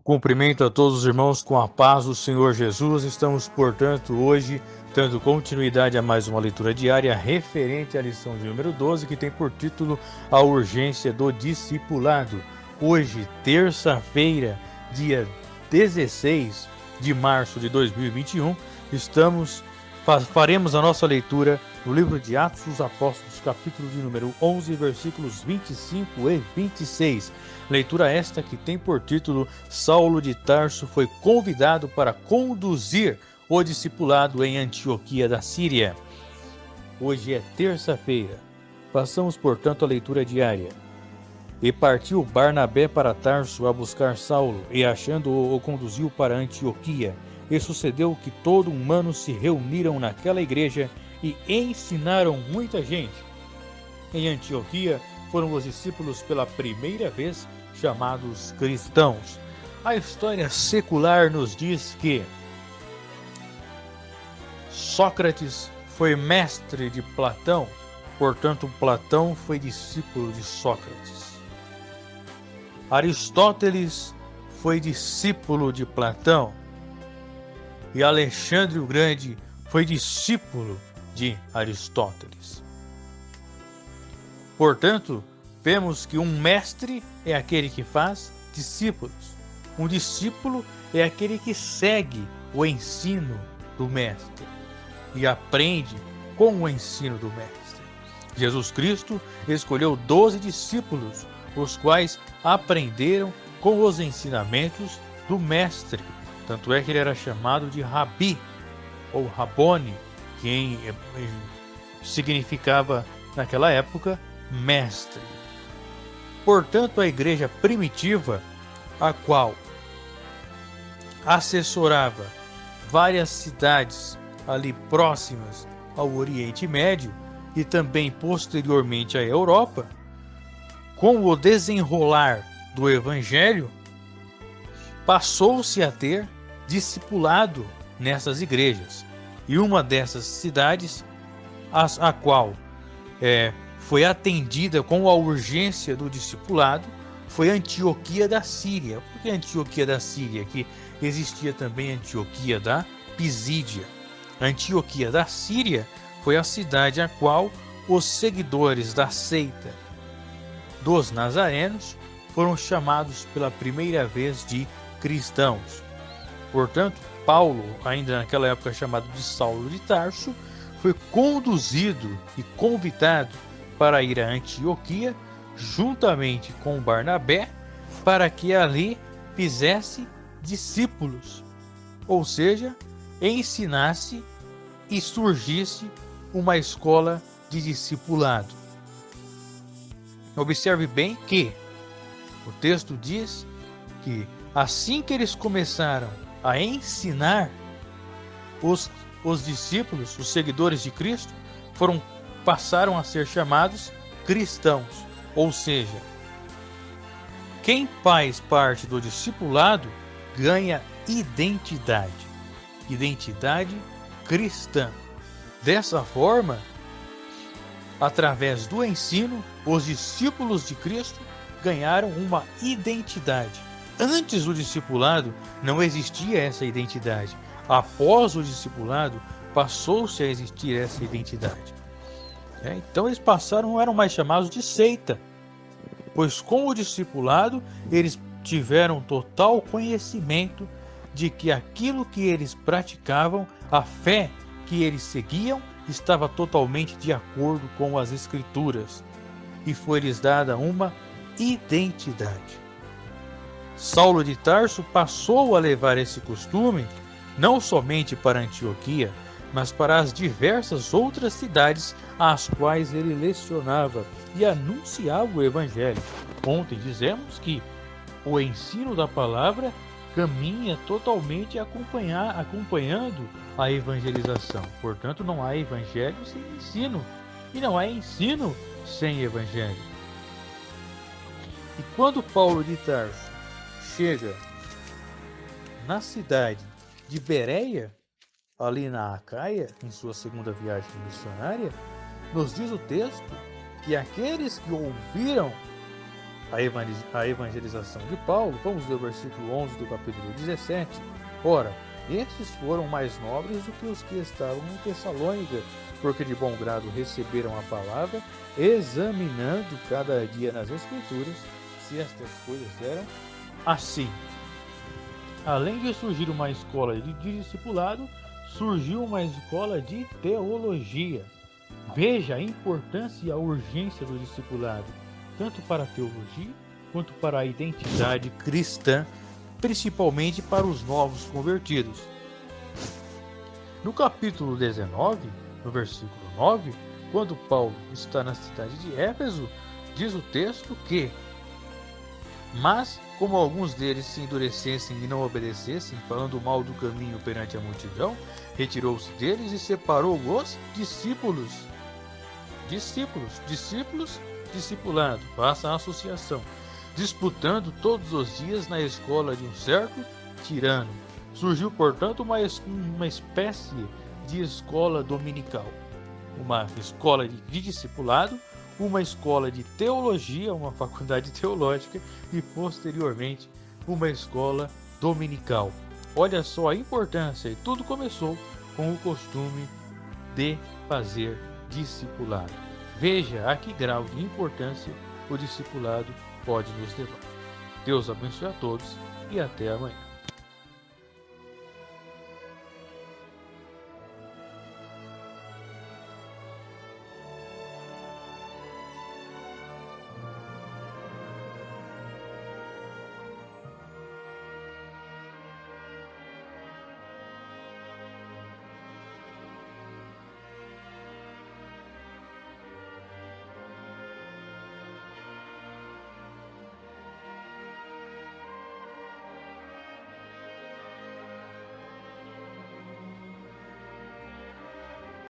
Cumprimento a todos os irmãos com a paz do Senhor Jesus. Estamos, portanto, hoje dando continuidade a mais uma leitura diária referente à lição de número 12, que tem por título A Urgência do Discipulado. Hoje, terça-feira, dia 16 de março de 2021, faremos a nossa leitura no livro de Atos dos Apóstolos, capítulo de número 11, versículos 25 e 26. Leitura esta que tem por título Saulo de Tarso foi convidado para conduzir o discipulado em Antioquia da Síria. Hoje é terça-feira. Passamos, portanto, a leitura diária. E partiu Barnabé para Tarso a buscar Saulo, e achando-o, o conduziu para Antioquia. E sucedeu que todo um ano se reuniram naquela igreja e ensinaram muita gente. Em Antioquia foram os discípulos pela primeira vez chamados cristãos. A história secular nos diz que Sócrates foi mestre de Platão, portanto Platão foi discípulo de Sócrates. Aristóteles foi discípulo de Platão e Alexandre o Grande foi discípulo de Aristóteles. Portanto, vemos que um mestre é aquele que faz discípulos. Um discípulo é aquele que segue o ensino do mestre e aprende com o ensino do mestre. Jesus Cristo escolheu 12 discípulos, os quais aprenderam com os ensinamentos do mestre. Tanto é que ele era chamado de Rabi, ou Rabone, que significava, naquela época, mestre. Portanto, a igreja primitiva, a qual assessorava várias cidades ali próximas ao Oriente Médio e também posteriormente à Europa, com o desenrolar do Evangelho, passou-se a ter discipulado nessas igrejas. E uma dessas cidades, a qual foi atendida com a urgência do discipulado, foi Antioquia da Síria. Por que Antioquia da Síria? Que existia também Antioquia da Pisídia. Antioquia da Síria foi a cidade a qual os seguidores da seita dos nazarenos foram chamados pela primeira vez de cristãos. Portanto, Paulo, ainda naquela época chamado de Saulo de Tarso, foi conduzido e convidado para ir a Antioquia, juntamente com Barnabé, para que ali fizesse discípulos, ou seja, ensinasse e surgisse uma escola de discipulado. Observe bem que o texto diz que assim que eles começaram a ensinar, os discípulos, os seguidores de Cristo, passaram a ser chamados cristãos. Ou seja, quem faz parte do discipulado ganha identidade cristã. Dessa forma, através do ensino, os discípulos de Cristo ganharam uma identidade. Antes do discipulado não existia essa identidade. Após o discipulado passou-se a existir essa identidade. Então eles não eram mais chamados de seita, pois com o discipulado eles tiveram total conhecimento de que aquilo que eles praticavam, a fé que eles seguiam, estava totalmente de acordo com as Escrituras, e foi-lhes dada uma identidade. Saulo de Tarso passou a levar esse costume não somente para Antioquia, mas para as diversas outras cidades às quais ele lecionava e anunciava o Evangelho. Ontem dizemos que o ensino da palavra caminha totalmente acompanhando a evangelização. Portanto, não há evangelho sem ensino, e não há ensino sem evangelho. E quando Paulo de Tarso chega na cidade de Bereia, ali na Acaia, em sua segunda viagem missionária, nos diz o texto que aqueles que ouviram a evangelização de Paulo. Vamos ver o versículo 11 do capítulo 17. Ora, estes foram mais nobres do que os que estavam em Tessalônica, porque de bom grado receberam a palavra, examinando cada dia nas Escrituras se estas coisas eram assim. Além de surgir uma escola de discipulado, surgiu uma escola de teologia. Veja a importância e a urgência do discipulado, tanto para a teologia quanto para a identidade cristã, principalmente para os novos convertidos. No capítulo 19, no versículo 9, quando Paulo está na cidade de Éfeso, diz o texto que: mas, como alguns deles se endurecessem e não obedecessem, falando mal do caminho perante a multidão, retirou-se deles e separou os discípulos. Discipulado, faça a associação, disputando todos os dias na escola de um certo tirano. Surgiu, portanto, uma espécie de escola dominical, uma escola de discipulado, uma escola de teologia, uma faculdade teológica e, posteriormente, uma escola dominical. Olha só a importância, e tudo começou com o costume de fazer discipulado. Veja a que grau de importância o discipulado pode nos levar. Deus abençoe a todos e até amanhã.